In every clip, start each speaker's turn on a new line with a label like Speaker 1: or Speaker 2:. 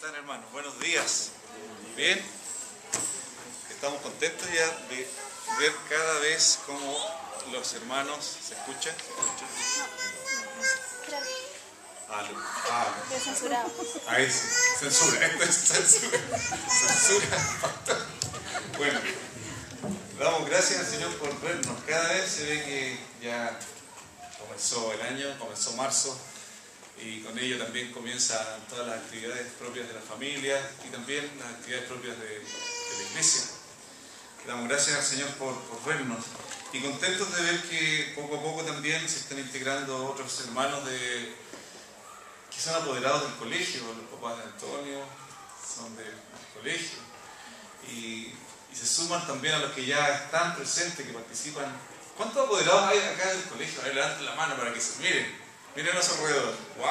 Speaker 1: están, hermanos? Buenos días. Bien. Estamos contentos ya de ver cada vez cómo los hermanos se escuchan.
Speaker 2: Censurado.
Speaker 1: Ahí sí. Censura. Esto es censura. Censura. Bueno, damos gracias al Señor por vernos. Cada vez se ve que ya comenzó el año, comenzó marzo. Y con ello también comienzan todas las actividades propias de la familia y también las actividades propias de la iglesia. Le damos gracias al Señor por vernos y contentos de ver que poco a poco también se están integrando otros hermanos que son apoderados del colegio. Los papás de Antonio son del colegio y se suman también a los que ya están presentes, que participan. ¿Cuántos apoderados hay acá del colegio? A ver, levanten la mano para que se miren. Miren a su alrededor. ¡Wow!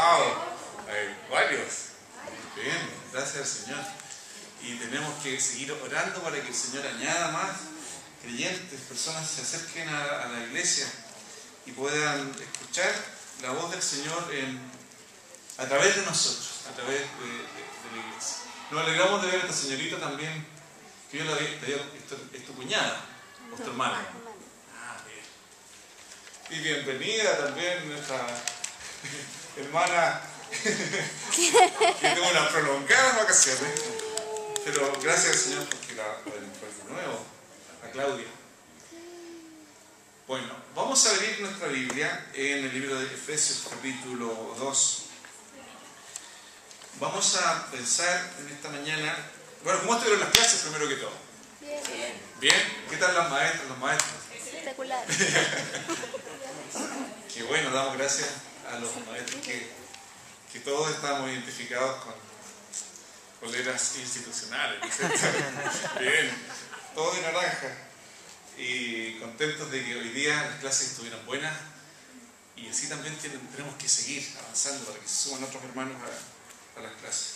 Speaker 1: Hay varios. Bien, gracias al Señor. Y tenemos que seguir orando para que el Señor añada más creyentes, personas se acerquen a la iglesia y puedan escuchar la voz del Señor a través de nosotros, a través de la iglesia. Nos alegramos de ver a esta señorita también, que yo la vi, es tu cuñada, o tu hermana. Ah, bien. Y bienvenida también nuestra hermana que tuvo unas prolongadas vacaciones, pero gracias al Señor porque la encuentro de nuevo, a Claudia. Bueno, vamos a abrir nuestra Biblia en el libro de Efesios capítulo 2. Vamos a pensar en esta mañana, bueno, ¿cómo estuvieron las clases primero que todo?
Speaker 2: Bien.
Speaker 1: ¿Bien? ¿Qué tal las maestras, los maestros?
Speaker 2: Espectacular.
Speaker 1: Qué bueno, damos gracias a los maestros que todos estamos identificados con coleras institucionales, ¿cierto? Bien, todos de naranja y contentos de que hoy día las clases estuvieran buenas y así también tenemos que seguir avanzando para que se suman otros hermanos a las clases.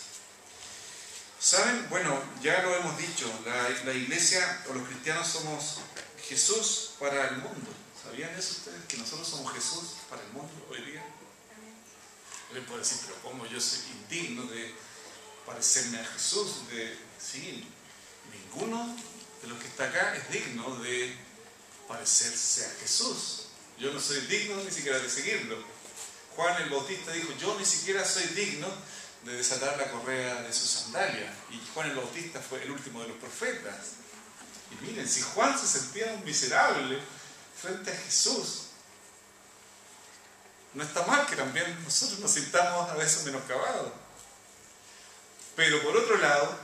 Speaker 1: ¿Saben? Bueno, ya lo hemos dicho, la iglesia o los cristianos somos Jesús para el mundo. ¿Sabían eso ustedes? Que nosotros somos Jesús para el mundo hoy día. Alguien puede decir, pero ¿cómo yo soy indigno de parecerme a Jesús? Sí, ninguno de los que está acá es digno de parecerse a Jesús. Yo no soy digno ni siquiera de seguirlo. Juan el Bautista dijo, yo ni siquiera soy digno de desatar la correa de su sandalia. Y Juan el Bautista fue el último de los profetas. Y miren, si Juan se sentía un miserable frente a Jesús, no está mal que también nosotros nos sintamos a veces menoscabados. Pero por otro lado,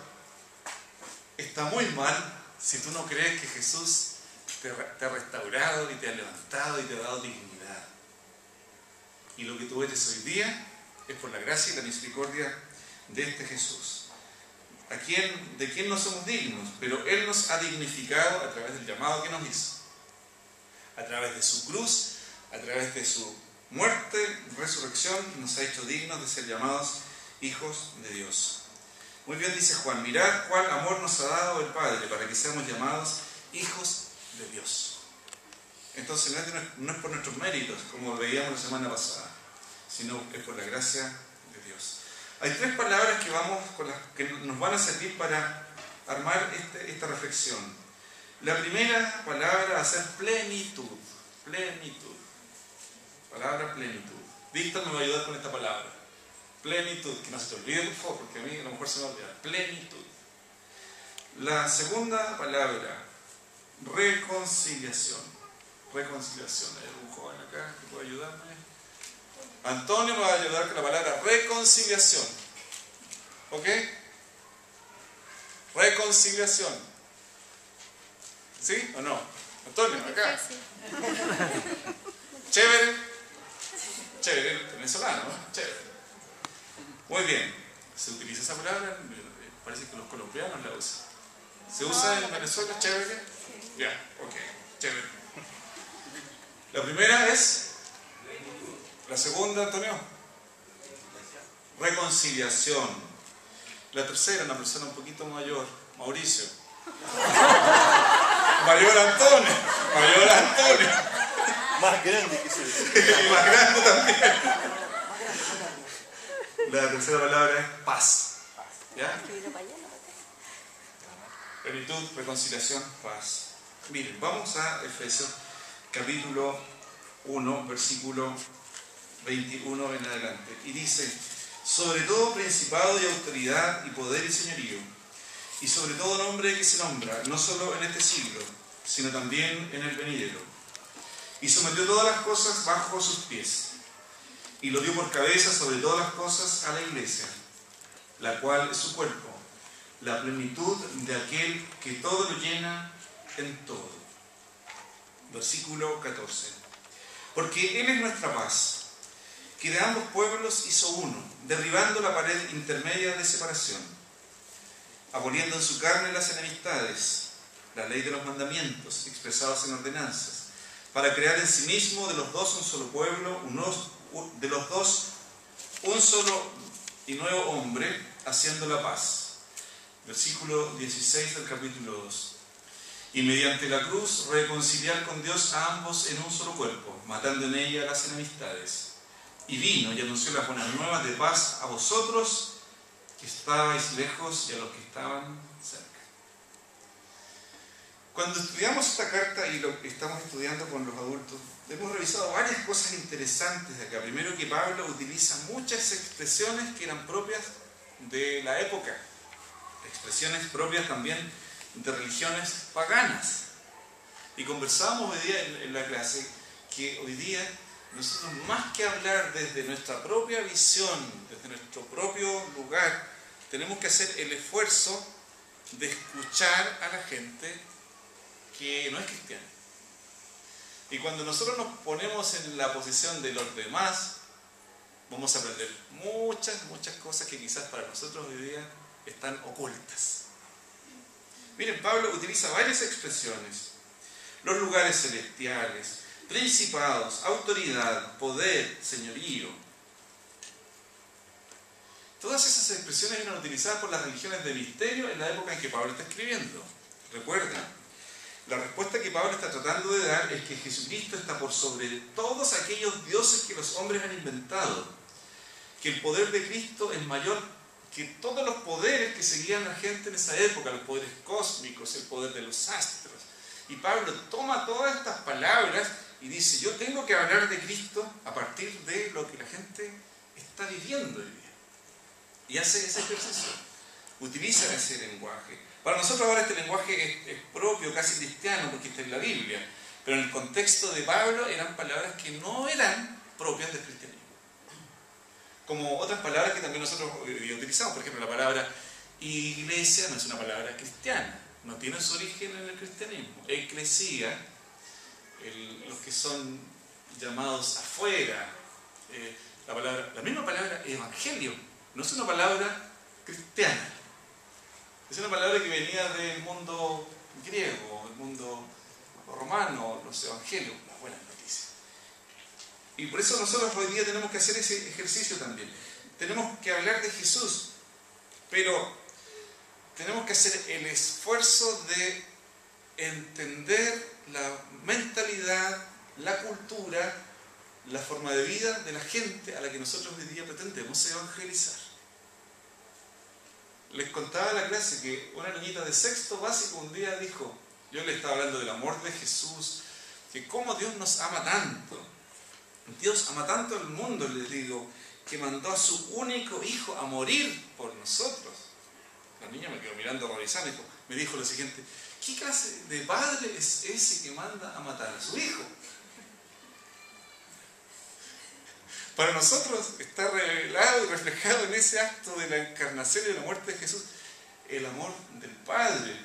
Speaker 1: está muy mal si tú no crees que Jesús te ha restaurado y te ha levantado y te ha dado dignidad. Y lo que tú eres hoy día es por la gracia y la misericordia de este Jesús. De quien no somos dignos, pero Él nos ha dignificado a través del llamado que nos hizo. A través de su cruz, a través de su muerte, resurrección, nos ha hecho dignos de ser llamados hijos de Dios. Muy bien dice Juan, mirad cuál amor nos ha dado el Padre para que seamos llamados hijos de Dios. Entonces no es por nuestros méritos, como veíamos la semana pasada, sino es por la gracia de Dios. Hay tres palabras que nos van a servir para armar esta reflexión. La primera palabra va a ser plenitud. Plenitud. Palabra plenitud. Víctor me va a ayudar con esta palabra. Plenitud. Que no se te olvide, por favor, porque a mí a lo mejor se me va a olvidar. Plenitud. La segunda palabra, reconciliación. Reconciliación. ¿Hay algún joven acá que pueda ayudarme? Antonio me va a ayudar con la palabra reconciliación. ¿Ok? Reconciliación. ¿Sí o no? Antonio, acá. Chévere. Chévere, venezolano, ¿no? Chévere. Muy bien. ¿Se utiliza esa palabra? Parece que los colombianos la usan. ¿Se usa en Venezuela chévere? Ya, ok. Chévere. La primera es... La segunda, Antonio. Reconciliación. La tercera, una persona un poquito mayor, Mauricio. Mayor Antonio. Mayor Antonio.
Speaker 3: Más grande que soy.
Speaker 1: Y más grande también. La tercera palabra es paz. ¿Ya?
Speaker 2: Escribirlo para allá, ¿no?
Speaker 1: Plenitud, reconciliación, paz. Miren, vamos a Efesios capítulo 1, versículo 21 en adelante. Y dice: sobre todo principado y autoridad y poder y señorío, y sobre todo nombre que se nombra, no solo en este siglo, sino también en el venidero. Y sometió todas las cosas bajo sus pies, y lo dio por cabeza sobre todas las cosas a la iglesia, la cual es su cuerpo, la plenitud de aquel que todo lo llena en todo. Versículo 14. Porque Él es nuestra paz, que de ambos pueblos hizo uno, derribando la pared intermedia de separación, aboliendo en su carne las enemistades, la ley de los mandamientos expresados en ordenanzas, para crear en sí mismo de los dos un solo pueblo, de los dos un solo y nuevo hombre, haciendo la paz. Versículo 16 del capítulo 2. Y mediante la cruz reconciliar con Dios a ambos en un solo cuerpo, matando en ella las enemistades. Y vino y anunció las buenas nuevas de paz a vosotros que estabais lejos y a los que estaban cerca. Cuando estudiamos esta carta y lo que estamos estudiando con los adultos, hemos revisado varias cosas interesantes de acá. Primero, que Pablo utiliza muchas expresiones que eran propias de la época, expresiones propias también de religiones paganas. Y conversábamos hoy día en la clase que hoy día nosotros, más que hablar desde nuestra propia visión, desde nuestro propio lugar, tenemos que hacer el esfuerzo de escuchar a la gente que no es cristiana. Y cuando nosotros nos ponemos en la posición de los demás, vamos a aprender muchas cosas que quizás para nosotros hoy día están ocultas. Miren, Pablo utiliza varias expresiones: los lugares celestiales, principados, autoridad, poder, señorío. Todas esas expresiones eran utilizadas por las religiones de misterio en la época en que Pablo está escribiendo. Recuerden, la respuesta que Pablo está tratando de dar es que Jesucristo está por sobre todos aquellos dioses que los hombres han inventado, que el poder de Cristo es mayor que todos los poderes que seguían la gente en esa época, los poderes cósmicos, el poder de los astros. Y Pablo toma todas estas palabras y dice: yo tengo que hablar de Cristo a partir de lo que la gente está viviendo hoy día. Y hace ese ejercicio, utiliza ese lenguaje. Para nosotros ahora este lenguaje es propio, casi cristiano, porque está en la Biblia, pero en el contexto de Pablo eran palabras que no eran propias del cristianismo. Como otras palabras que también nosotros utilizamos, por ejemplo, la palabra iglesia no es una palabra cristiana, no tiene su origen en el cristianismo. Eclesía, los que son llamados afuera, la misma palabra evangelio, no es una palabra cristiana. Es una palabra que venía del mundo griego, del mundo romano, los evangelios, las buenas noticias. Y por eso nosotros hoy día tenemos que hacer ese ejercicio también. Tenemos que hablar de Jesús, pero tenemos que hacer el esfuerzo de entender la mentalidad, la cultura, la forma de vida de la gente a la que nosotros hoy día pretendemos evangelizar. Les contaba en la clase que una niñita de sexto básico un día dijo, yo le estaba hablando del amor de Jesús, que cómo Dios nos ama tanto. Dios ama tanto al mundo, les digo, que mandó a su único hijo a morir por nosotros. La niña me quedó mirando horrorizada y me dijo lo siguiente: ¿qué clase de padre es ese que manda a matar a su hijo? Para nosotros está revelado y reflejado en ese acto de la encarnación y de la muerte de Jesús el amor del Padre.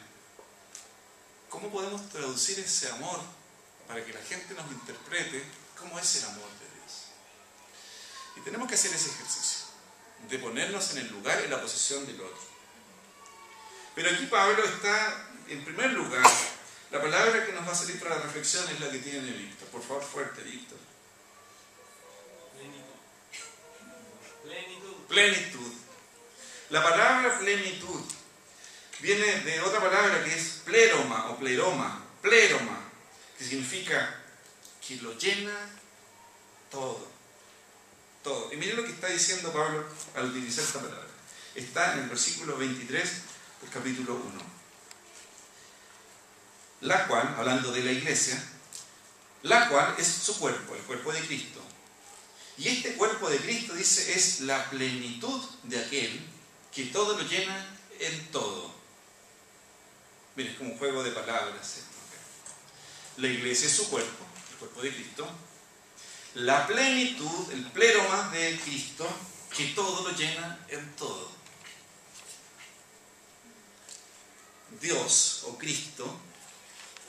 Speaker 1: ¿Cómo podemos traducir ese amor para que la gente nos interprete cómo es el amor de Dios? Y tenemos que hacer ese ejercicio de ponernos en el lugar, en la posición del otro. Pero aquí Pablo está, en primer lugar, la palabra que nos va a salir para la reflexión es la que tiene Víctor. Por favor, fuerte, Víctor. Plenitud. La palabra plenitud viene de otra palabra que es pleroma o pleroma, que significa que lo llena todo. Y miren lo que está diciendo Pablo al utilizar esta palabra. está en el versículo 23 del capítulo 1. La cual, hablando de la iglesia, la cual es su cuerpo, el cuerpo de Cristo. Y este cuerpo de Cristo, dice, es la plenitud de aquel que todo lo llena en todo. Miren, es como un juego de palabras. La iglesia es su cuerpo, el cuerpo de Cristo. La plenitud, el pleroma de Cristo, que todo lo llena en todo. Dios o Cristo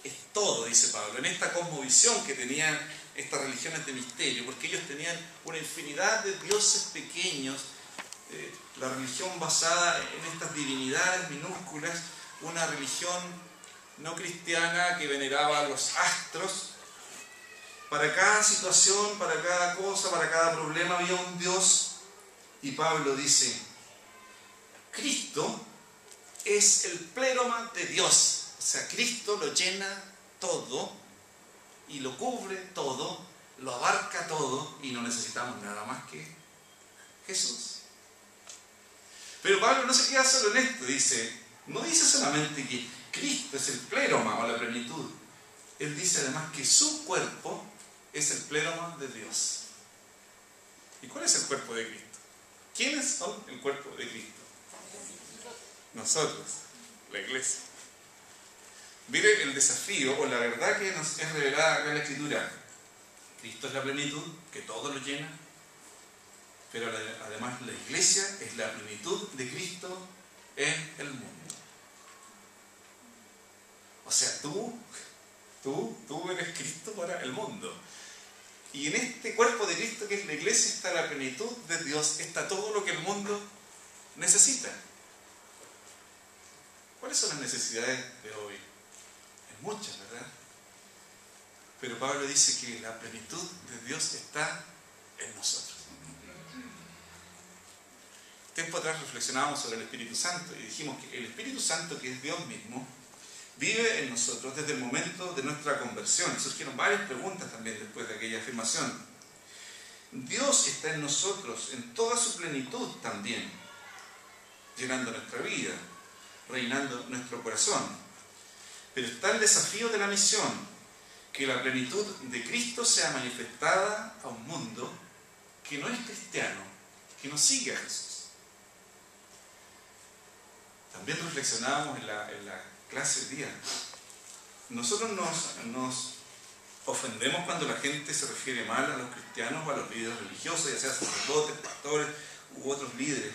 Speaker 1: es todo, dice Pablo, en esta cosmovisión que tenían estas religiones de misterio, porque ellos tenían una infinidad de dioses pequeños, la religión basada en estas divinidades minúsculas, una religión no cristiana que veneraba a los astros. Para cada situación, para cada cosa, para cada problema había un Dios. Y Pablo dice, Cristo es el pleroma de Dios. O sea, Cristo lo llena todo y lo cubre todo, lo abarca todo y no necesitamos nada más que Jesús. Pero Pablo no se queda solo en esto, no dice solamente que Cristo es el pleroma o la plenitud. Él dice además que su cuerpo es el pleroma de Dios. ¿Y cuál es el cuerpo de Cristo? ¿Quiénes son el cuerpo de Cristo? Nosotros, la iglesia. Mire el desafío o la verdad que nos es revelada acá en la Escritura. Cristo es la plenitud, que todo lo llena, pero además la iglesia es la plenitud de Cristo en el mundo. O sea, tú eres Cristo para el mundo. Y en este cuerpo de Cristo que es la iglesia está la plenitud de Dios, está todo lo que el mundo necesita. ¿Cuáles son las necesidades de hoy? Hay muchas, ¿verdad? Pero Pablo dice que la plenitud de Dios está en nosotros. Tiempo atrás reflexionábamos sobre el Espíritu Santo y dijimos que el Espíritu Santo, que es Dios mismo, vive en nosotros desde el momento de nuestra conversión. Surgieron varias preguntas también después de aquella afirmación. Dios está en nosotros en toda su plenitud también, llenando nuestra vida, reinando nuestro corazón. Pero está el desafío de la misión, que la plenitud de Cristo sea manifestada a un mundo que no es cristiano, que no sigue a Jesús. También reflexionábamos en la clase del día. Nosotros nos ofendemos cuando la gente se refiere mal a los cristianos o a los líderes religiosos, ya sea sacerdotes, pastores u otros líderes.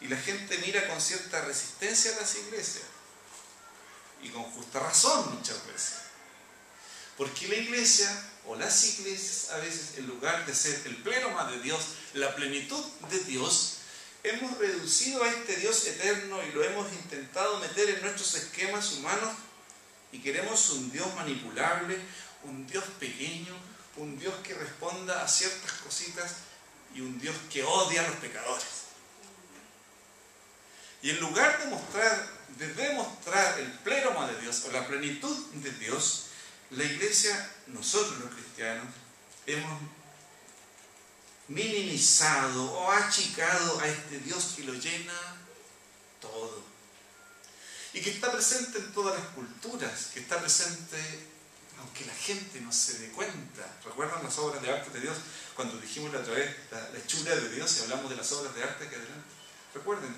Speaker 1: Y la gente mira con cierta resistencia a las iglesias. Y con justa razón muchas veces. Porque la iglesia o las iglesias a veces, en lugar de ser el pleroma de Dios, la plenitud de Dios, hemos reducido a este Dios eterno y lo hemos intentado meter en nuestros esquemas humanos y queremos un Dios manipulable, un Dios pequeño, un Dios que responda a ciertas cositas y un Dios que odia a los pecadores. Y en lugar de demostrar el pleroma de Dios o la plenitud de Dios, la iglesia, nosotros los cristianos, hemos minimizado o achicado a este Dios que lo llena todo. Y que está presente en todas las culturas, que está presente aunque la gente no se dé cuenta. ¿Recuerdan las obras de arte de Dios? Cuando dijimos la otra vez la hechura de Dios y hablamos de las obras de arte que adelante. Recuerden,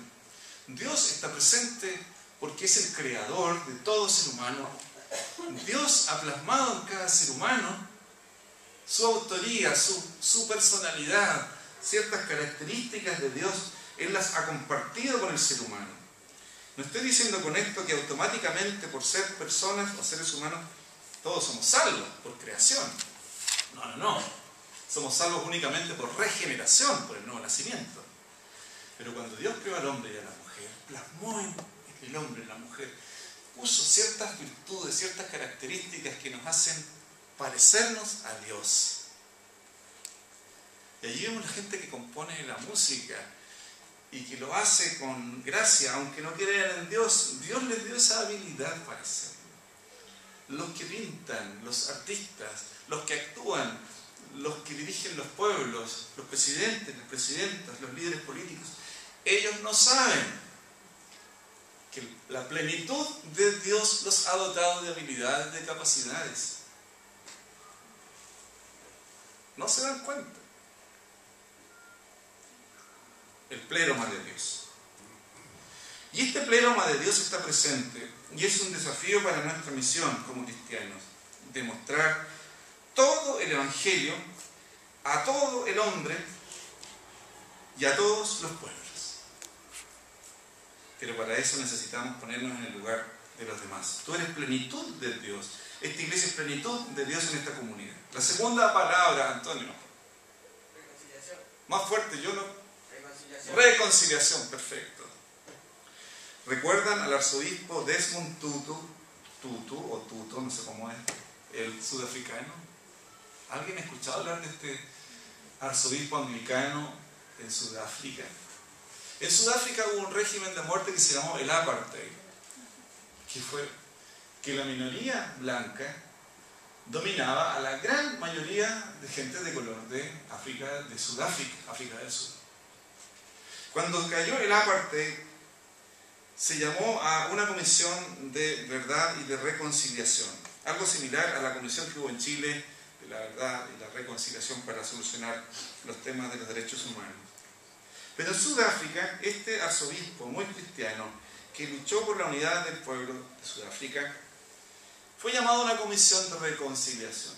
Speaker 1: Dios está presente porque es el creador de todo ser humano. Dios ha plasmado en cada ser humano su autoría, su personalidad, ciertas características de Dios. Él las ha compartido con el ser humano. No estoy diciendo con esto que automáticamente por ser personas o seres humanos todos somos salvos por creación. No. Somos salvos únicamente por regeneración, por el nuevo nacimiento. Pero cuando Dios creó al hombre y a la mujer, plasmó en el hombre y en la mujer, puso ciertas virtudes, ciertas características que nos hacen parecernos a Dios. Y allí vemos la gente que compone la música y que lo hace con gracia, aunque no crean en Dios. Dios les dio esa habilidad para hacerlo. Los que pintan, los artistas, los que actúan, los que dirigen los pueblos, los presidentes, las presidentas, los líderes políticos, ellos no saben que la plenitud de Dios los ha dotado de habilidades, de capacidades. No se dan cuenta. El pleroma de Dios. Y este pleroma de Dios está presente y es un desafío para nuestra misión como cristianos. Demostrar todo el Evangelio a todo el hombre y a todos los pueblos. Pero para eso necesitamos ponernos en el lugar de los demás. Tú eres plenitud de Dios. Esta iglesia es plenitud de Dios en esta comunidad. La segunda palabra, Antonio.
Speaker 4: Reconciliación.
Speaker 1: Más fuerte, yo no.
Speaker 4: Reconciliación.
Speaker 1: Reconciliación, perfecto. ¿Recuerdan al arzobispo Desmond Tutu, no sé cómo es, el sudafricano? ¿Alguien ha escuchado hablar de este arzobispo anglicano en Sudáfrica? En Sudáfrica hubo un régimen de muerte que se llamó el apartheid, que fue que la minoría blanca dominaba a la gran mayoría de gente de color de África, de Sudáfrica, África del Sur. Cuando cayó el apartheid, se llamó a una comisión de verdad y de reconciliación, algo similar a la comisión que hubo en Chile de la verdad y la reconciliación para solucionar los temas de los derechos humanos. Pero en Sudáfrica, este arzobispo muy cristiano, que luchó por la unidad del pueblo de Sudáfrica, fue llamado a una comisión de reconciliación.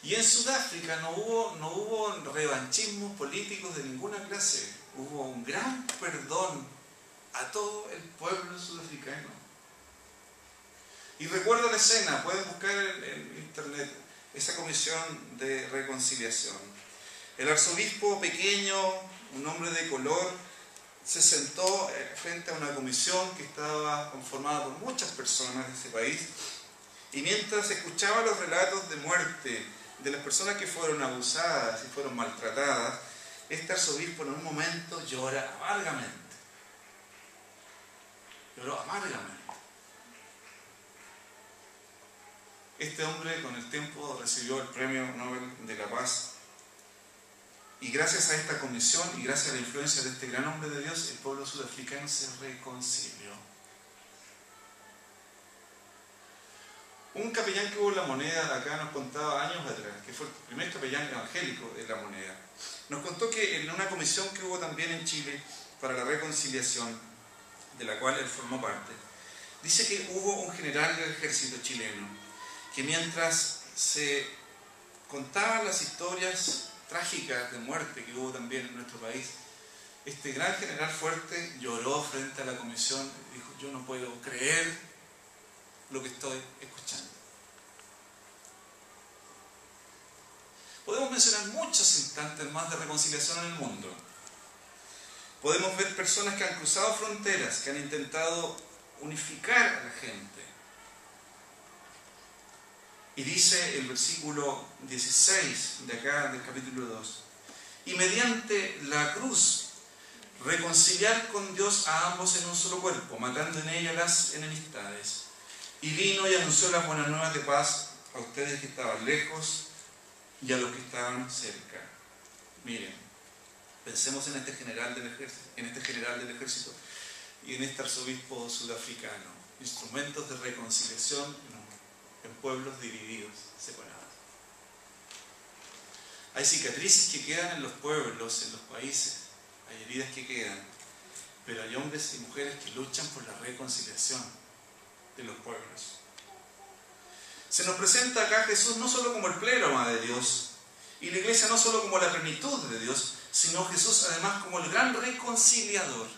Speaker 1: Y en Sudáfrica no hubo revanchismos políticos de ninguna clase, hubo un gran perdón a todo el pueblo sudafricano. Y recuerdo la escena, pueden buscar en internet esa comisión de reconciliación. El arzobispo pequeño, un hombre de color, se sentó frente a una comisión que estaba conformada por muchas personas de ese país, y mientras escuchaba los relatos de muerte de las personas que fueron abusadas y fueron maltratadas, este arzobispo en un momento llora amargamente. Lloró amargamente. Este hombre con el tiempo recibió el Premio Nobel de la Paz, y gracias a esta comisión y gracias a la influencia de este gran hombre de Dios, el pueblo sudafricano se reconcilió. Un capellán que hubo en La Moneda acá nos contaba años atrás, que fue el primer capellán evangélico de La Moneda, nos contó que en una comisión que hubo también en Chile para la reconciliación, de la cual él formó parte, dice que hubo un general del ejército chileno que mientras se contaban las historias trágicas de muerte que hubo también en nuestro país, este gran general fuerte lloró frente a la comisión y dijo: yo no puedo creer lo que estoy escuchando. Podemos mencionar muchos instantes más de reconciliación en el mundo. Podemos ver personas que han cruzado fronteras, que han intentado unificar a la gente. Y dice el versículo 16 de acá, del capítulo 2, y mediante la cruz reconciliar con Dios a ambos en un solo cuerpo, matando en ella las enemistades. Y vino y anunció las buenas nuevas de paz a ustedes que estaban lejos y a los que estaban cerca. Miren, pensemos en este general del ejército, y en este arzobispo sudafricano, instrumentos de reconciliación en pueblos divididos, separados. Hay cicatrices que quedan en los pueblos, en los países, hay heridas que quedan, pero hay hombres y mujeres que luchan por la reconciliación de los pueblos. Se nos presenta acá Jesús no solo como el pleroma de Dios, y la iglesia no solo como la plenitud de Dios, sino Jesús además como el gran reconciliador,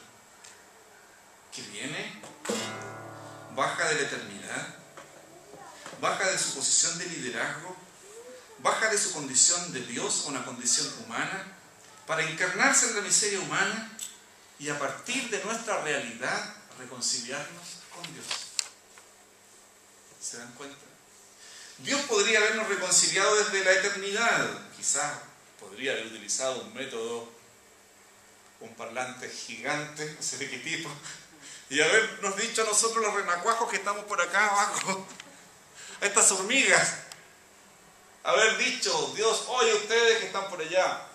Speaker 1: que viene, baja de la eternidad, baja de su posición de liderazgo, baja de su condición de Dios a una condición humana, para encarnarse en la miseria humana y a partir de nuestra realidad reconciliarnos con Dios. ¿Se dan cuenta? Dios podría habernos reconciliado desde la eternidad. Quizás podría haber utilizado un método, un parlante gigante, no sé de qué tipo, y habernos dicho a nosotros los renacuajos que estamos por acá abajo, a estas hormigas, haber dicho: Dios, oye, ustedes que están por allá,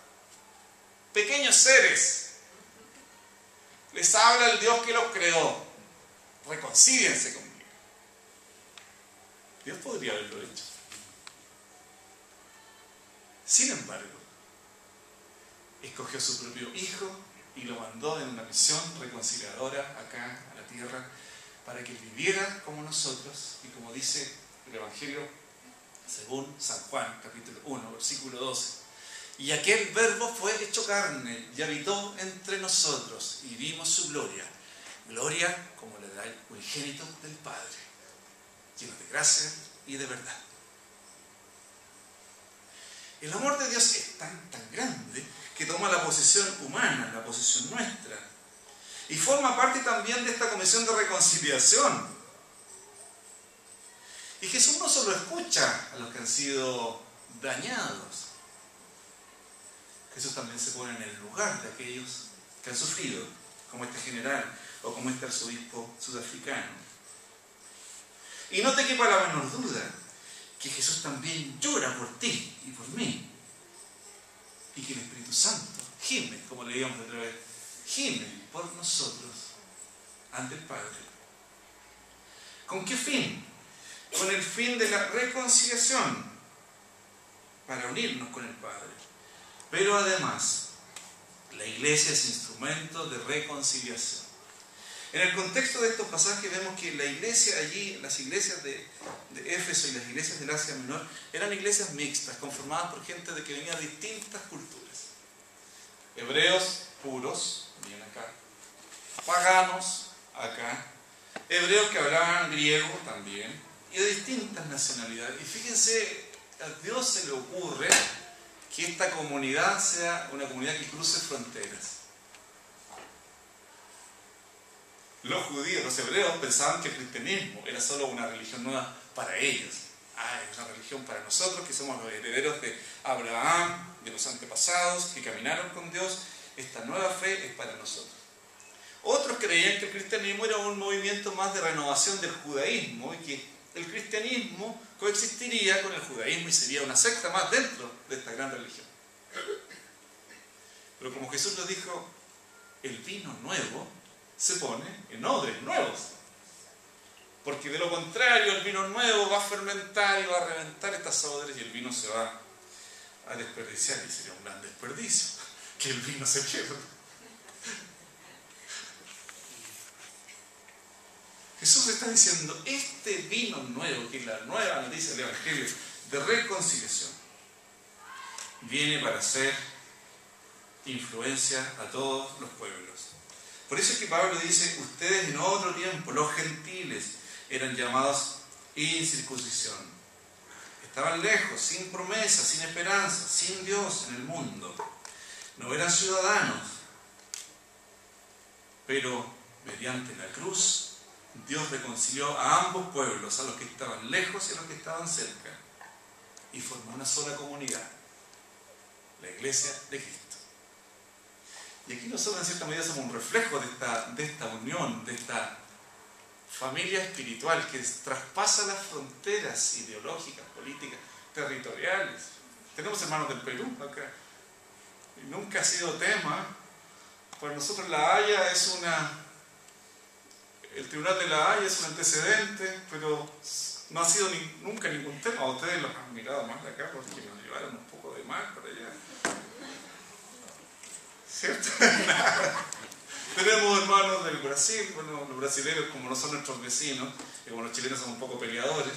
Speaker 1: pequeños seres, Les habla el Dios que los creó. Reconcíliense conmigo. Dios podría haberlo hecho. Sin embargo, escogió a su propio Hijo y lo mandó en una misión reconciliadora acá a la tierra para que viviera como nosotros y como dice el Evangelio según San Juan, capítulo 1, versículo 12. Y aquel Verbo fue hecho carne y habitó entre nosotros y vimos su gloria. Gloria como le da el unigénito del Padre, lleno de gracia y de verdad. El amor de Dios es tan grande que toma la posición humana, la posición nuestra, y forma parte también de esta comisión de reconciliación. Y Jesús no solo escucha a los que han sido dañados, Jesús también se pone en el lugar de aquellos que han sufrido, como este general o como este arzobispo sudafricano. Y no te quepa la menor duda que Jesús también llora por ti y por mí. Y que el Espíritu Santo gime, como leíamos otra vez, gime por nosotros ante el Padre. ¿Con qué fin? Con el fin de la reconciliación, para unirnos con el Padre. Pero además, la iglesia es instrumento de reconciliación. En el contexto de estos pasajes vemos que la iglesia allí, las iglesias de Éfeso y las iglesias del Asia Menor, eran iglesias mixtas, conformadas por gente que venía de distintas culturas. Hebreos puros, bien acá. Paganos, acá. Hebreos que hablaban griego también, y de distintas nacionalidades. Y fíjense, a Dios se le ocurre que esta comunidad sea una comunidad que cruce fronteras. Los judíos, los hebreos, pensaban que el cristianismo era solo una religión nueva para ellos. Es una religión para nosotros, que somos los herederos de Abraham, de los antepasados, que caminaron con Dios. Esta nueva fe es para nosotros. Otros creían que el cristianismo era un movimiento más de renovación del judaísmo y que el cristianismo coexistiría con el judaísmo y sería una secta más dentro de esta gran religión. Pero como Jesús lo dijo, el vino nuevo se pone en odres nuevos. Porque de lo contrario, el vino nuevo va a fermentar y va a reventar estas odres y el vino se va a desperdiciar. Y sería un gran desperdicio que el vino se pierda. Jesús está diciendo, este vino nuevo, que es la nueva noticia del Evangelio de reconciliación, viene para hacer influencia a todos los pueblos. Por eso es que Pablo dice, ustedes en otro tiempo, los gentiles, eran llamados incircuncisión. Estaban lejos, sin promesa, sin esperanza, sin Dios en el mundo. No eran ciudadanos. Pero mediante la cruz, Dios reconcilió a ambos pueblos, a los que estaban lejos y a los que estaban cerca. Y formó una sola comunidad, la Iglesia de Cristo. Y aquí nosotros en cierta medida somos un reflejo de esta unión, de esta familia espiritual que traspasa las fronteras ideológicas, políticas, territoriales. Tenemos hermanos del Perú acá. Y nunca ha sido tema. Para nosotros La Haya es el Tribunal de La Haya es un antecedente, pero no ha sido nunca ningún tema. Ustedes los han mirado más de acá porque nos llevaron un poco de mal para allá. ¿Cierto? Tenemos hermanos del Brasil, bueno, los brasileños como no son nuestros vecinos, y como los chilenos son un poco peleadores,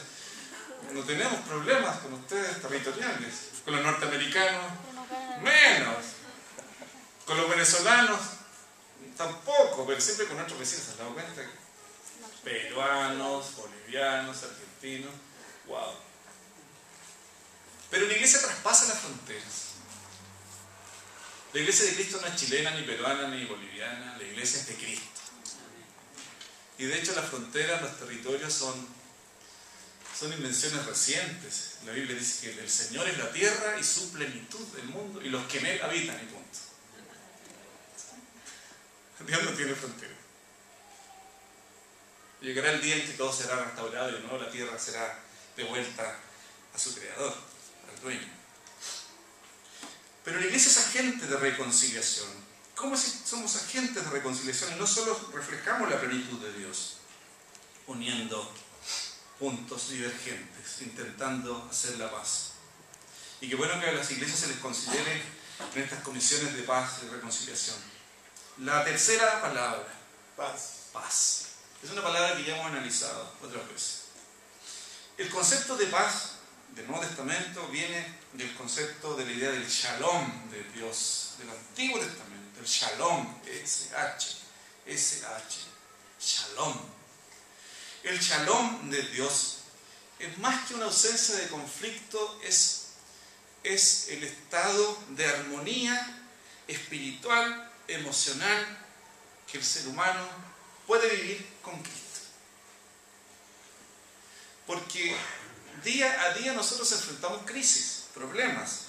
Speaker 1: no tenemos problemas con ustedes territoriales, con los norteamericanos menos, con los venezolanos tampoco, pero siempre con nuestros vecinos, ¿se han dado cuenta? Peruanos, bolivianos, argentinos, wow. Pero la iglesia traspasa las fronteras. La iglesia de Cristo no es chilena, ni peruana, ni boliviana, la iglesia es de Cristo. Y de hecho las fronteras, los territorios son invenciones recientes. La Biblia dice que el Señor es la tierra y su plenitud del mundo y los que en él habitan, y punto. Dios no tiene frontera. Llegará el día en que todo será restaurado y de nuevo la tierra será devuelta a su creador, al dueño. Pero la iglesia es agente de reconciliación. ¿Cómo si somos agentes de reconciliación y no solo reflejamos la plenitud de Dios, uniendo puntos divergentes, intentando hacer la paz? Y qué bueno que a las iglesias se les considere en estas comisiones de paz y reconciliación. La tercera palabra,
Speaker 3: Paz.
Speaker 1: paz. Es una palabra que ya hemos analizado otras veces. El concepto de paz del Nuevo Testamento viene del concepto de la idea del shalom de Dios, del Antiguo Testamento, el shalom, S-H, shalom. El shalom de Dios es más que una ausencia de conflicto, es el estado de armonía espiritual, emocional, que el ser humano puede vivir con Cristo. Porque día a día nosotros enfrentamos crisis, problemas.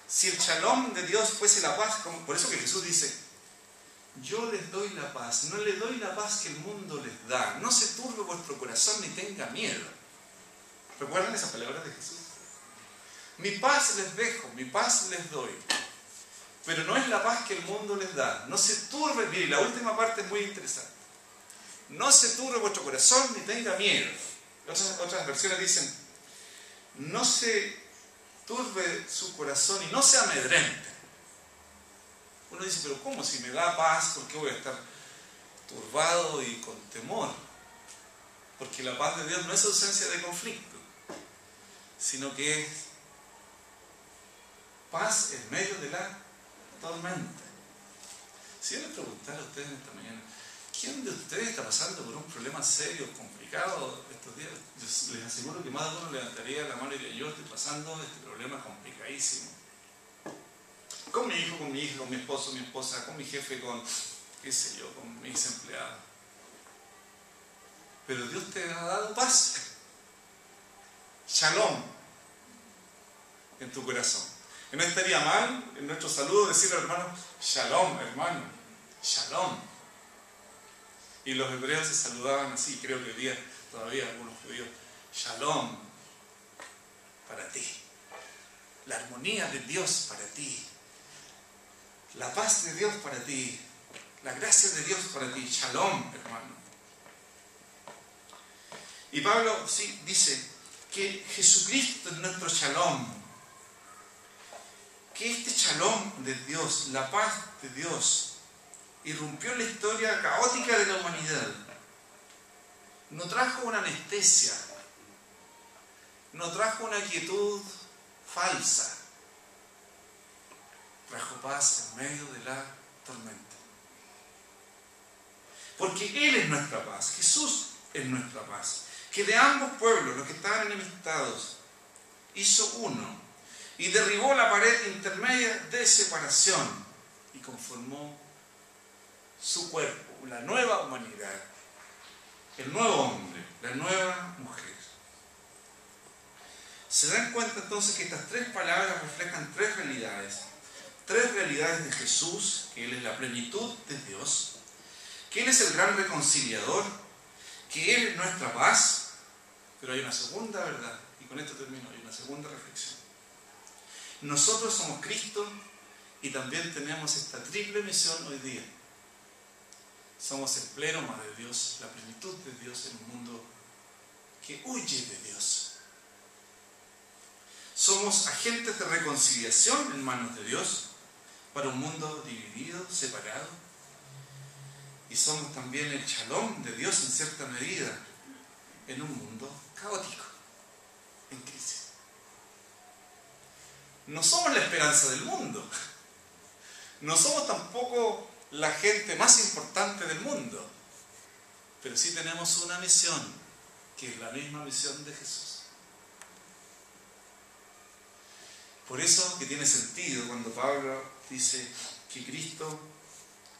Speaker 1: Si el shalom de Dios fuese la paz, por eso que Jesús dice, yo les doy la paz, no les doy la paz que el mundo les da, no se turbe vuestro corazón ni tenga miedo. ¿Recuerdan esas palabras de Jesús? Mi paz les dejo, mi paz les doy. Pero no es la paz que el mundo les da. No se turbe, mire, la última parte es muy interesante. No se turbe vuestro corazón ni tenga miedo. Otras versiones dicen, no se turbe su corazón y no se amedrente. Uno dice, pero ¿cómo? Si me da paz, ¿por qué voy a estar turbado y con temor? Porque la paz de Dios no es ausencia de conflicto, sino que es paz en medio de la tormenta. Si yo les preguntara a ustedes esta mañana, ¿quién de ustedes está pasando por un problema serio, complicado estos días? Yo les aseguro que más de uno levantaría la mano y diría, yo estoy pasando este problema complicadísimo. Con mi hijo, con mi hija, con mi esposo, mi esposa, con mi jefe, con, qué sé yo, con mis empleados. Pero Dios te ha dado paz. Shalom en tu corazón. Y no estaría mal en nuestro saludo decirle al hermano, Shalom, hermano, Shalom. Y los hebreos se saludaban así, creo que hoy día todavía algunos judíos, Shalom para ti. La armonía de Dios para ti. La paz de Dios para ti. La gracia de Dios para ti. Shalom, hermano. Y Pablo sí dice que Jesucristo es nuestro Shalom. Que este shalom de Dios, la paz de Dios, irrumpió en la historia caótica de la humanidad. No trajo una anestesia, no trajo una quietud falsa, trajo paz en medio de la tormenta. Porque Él es nuestra paz, Jesús es nuestra paz, que de ambos pueblos, los que estaban enemistados, hizo uno. Y derribó la pared intermedia de separación y conformó su cuerpo, la nueva humanidad, el nuevo hombre, la nueva mujer. Se dan cuenta entonces que estas tres palabras reflejan tres realidades de Jesús, que Él es la plenitud de Dios, que Él es el gran reconciliador, que Él es nuestra paz, pero hay una segunda verdad, y con esto termino, hay una segunda reflexión. Nosotros somos Cristo y también tenemos esta triple misión hoy día. Somos el pleroma de Dios, la plenitud de Dios en un mundo que huye de Dios. Somos agentes de reconciliación en manos de Dios para un mundo dividido, separado. Y somos también el shalom de Dios en cierta medida en un mundo caótico, en crisis. No somos la esperanza del mundo. No somos tampoco la gente más importante del mundo. Pero sí tenemos una misión, que es la misma misión de Jesús. Por eso que tiene sentido cuando Pablo dice que Cristo,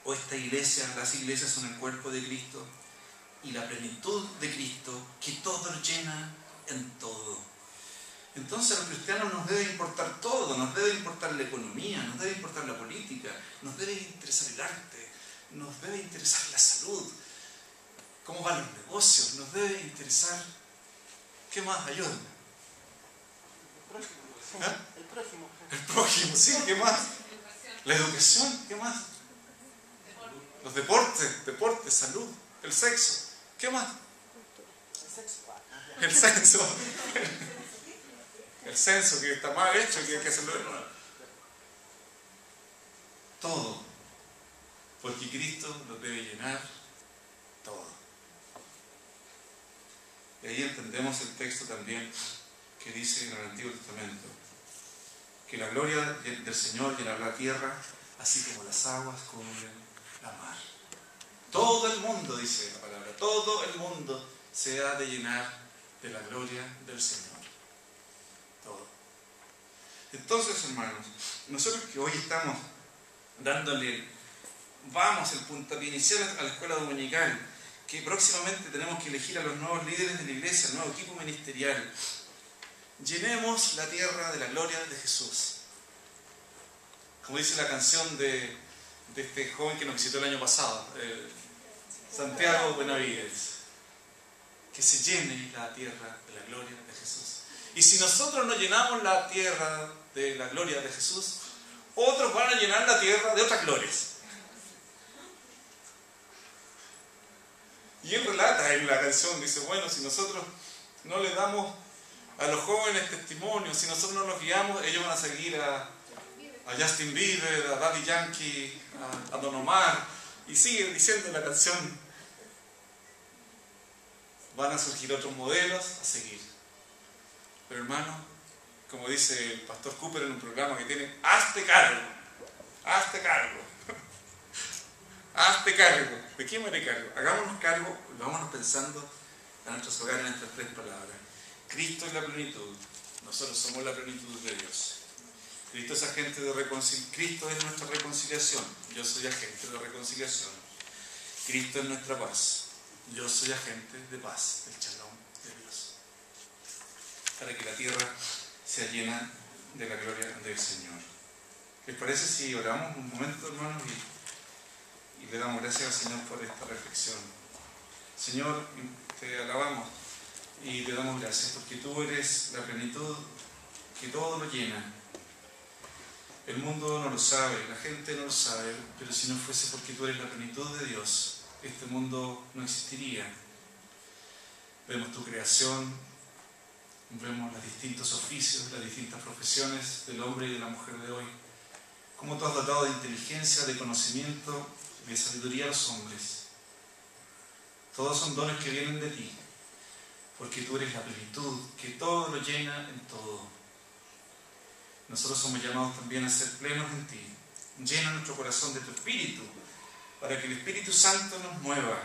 Speaker 1: o esta iglesia, las iglesias son el cuerpo de Cristo, y la plenitud de Cristo, que todo lo llena en todo. Entonces a los cristianos nos debe importar todo, nos debe importar la economía, nos debe importar la política, nos debe interesar el arte, nos debe interesar la salud, cómo van los negocios, nos debe interesar, ¿qué más? Ayúdenme.
Speaker 3: ¿Ah? El prójimo.
Speaker 1: El prójimo, sí, ¿qué más? La educación, ¿qué más? Los deportes, salud, el sexo. ¿Qué más? El censo. El censo que está mal hecho, que hay que hacerlo de nuevo. Todo. Porque Cristo lo debe llenar todo. Y ahí entendemos el texto también que dice en el Antiguo Testamento que la gloria del Señor llenará la tierra, así como las aguas cubren la mar. Todo el mundo, dice la palabra, todo el mundo se ha de llenar de la gloria del Señor. Todo. Entonces, hermanos, nosotros que hoy estamos dándole, vamos el puntapié inicial a la escuela dominical, que próximamente tenemos que elegir a los nuevos líderes de la iglesia, el nuevo equipo ministerial. Llenemos la tierra de la gloria de Jesús. Como dice la canción de este joven que nos visitó el año pasado, Santiago Benavides. Que se llene la tierra de la gloria de Jesús. Y si nosotros no llenamos la tierra de la gloria de Jesús, otros van a llenar la tierra de otras glorias. Y él relata en la canción, dice, bueno, si nosotros no le damos a los jóvenes testimonio, si nosotros no los guiamos, ellos van a seguir a Justin Bieber, a Daddy Yankee, a Don Omar, y sigue diciendo la canción, van a surgir otros modelos a seguir. Pero hermano, como dice el pastor Cooper en un programa que tiene, hazte cargo, hazte cargo. Hazte cargo. ¿De quién me haré cargo? Hagámonos cargo, vámonos pensando a nuestros hogares en estas tres palabras. Cristo es la plenitud. Nosotros somos la plenitud de Dios. Cristo es agente de reconciliación. Cristo es nuestra reconciliación. Yo soy agente de reconciliación. Cristo es nuestra paz. Yo soy agente de paz, el shalom de Dios. Para que la tierra sea llena de la gloria del Señor. ¿Les parece si oramos un momento, hermanos, y le damos gracias al Señor por esta reflexión? Señor, te alabamos y te damos gracias porque tú eres la plenitud que todo lo llena. El mundo no lo sabe, la gente no lo sabe, pero si no fuese porque tú eres la plenitud de Dios, este mundo no existiría. Vemos tu creación, vemos los distintos oficios, las distintas profesiones del hombre y de la mujer de hoy. Cómo tú has dotado de inteligencia, de conocimiento, de sabiduría a los hombres. Todos son dones que vienen de ti, porque tú eres la plenitud, que todo lo llena en todo. Nosotros somos llamados también a ser plenos en ti. Llena nuestro corazón de tu Espíritu, para que el Espíritu Santo nos mueva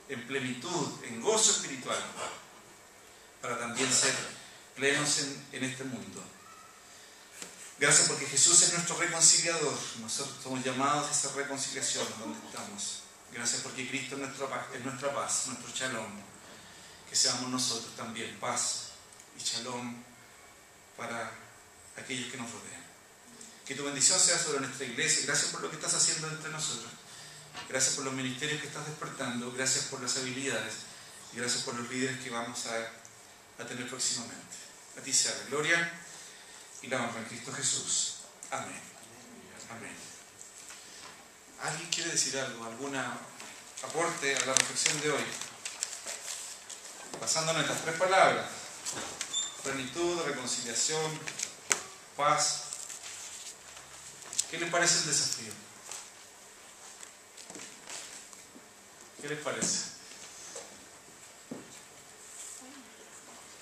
Speaker 1: en plenitud, en gozo espiritual, para también ser plenos en este mundo. Gracias porque Jesús es nuestro reconciliador. Nosotros somos llamados a esa reconciliación donde estamos. Gracias porque Cristo es nuestra paz, nuestro shalom. Que seamos nosotros también paz y shalom para aquellos que nos rodean. Que tu bendición sea sobre nuestra iglesia. Gracias por lo que estás haciendo entre nosotros. Gracias por los ministerios que estás despertando. Gracias por las habilidades. Y gracias por los líderes que vamos a tener próximamente. A ti sea la gloria y la honra en Cristo Jesús. Amén. Amén. ¿Alguien quiere decir algo? ¿Algún aporte a la reflexión de hoy? Basándonos en estas tres palabras: plenitud, reconciliación, paz. ¿Qué les parece el desafío? ¿Qué les parece?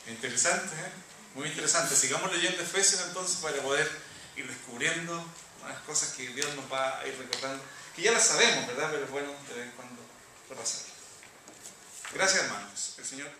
Speaker 1: Interesante, ¿eh? Muy interesante. Sigamos leyendo Efesios entonces para poder ir descubriendo unas cosas que Dios nos va a ir recordando, que ya las sabemos, ¿verdad? Pero es bueno de vez en cuando repasarlas. Gracias, hermanos. El Señor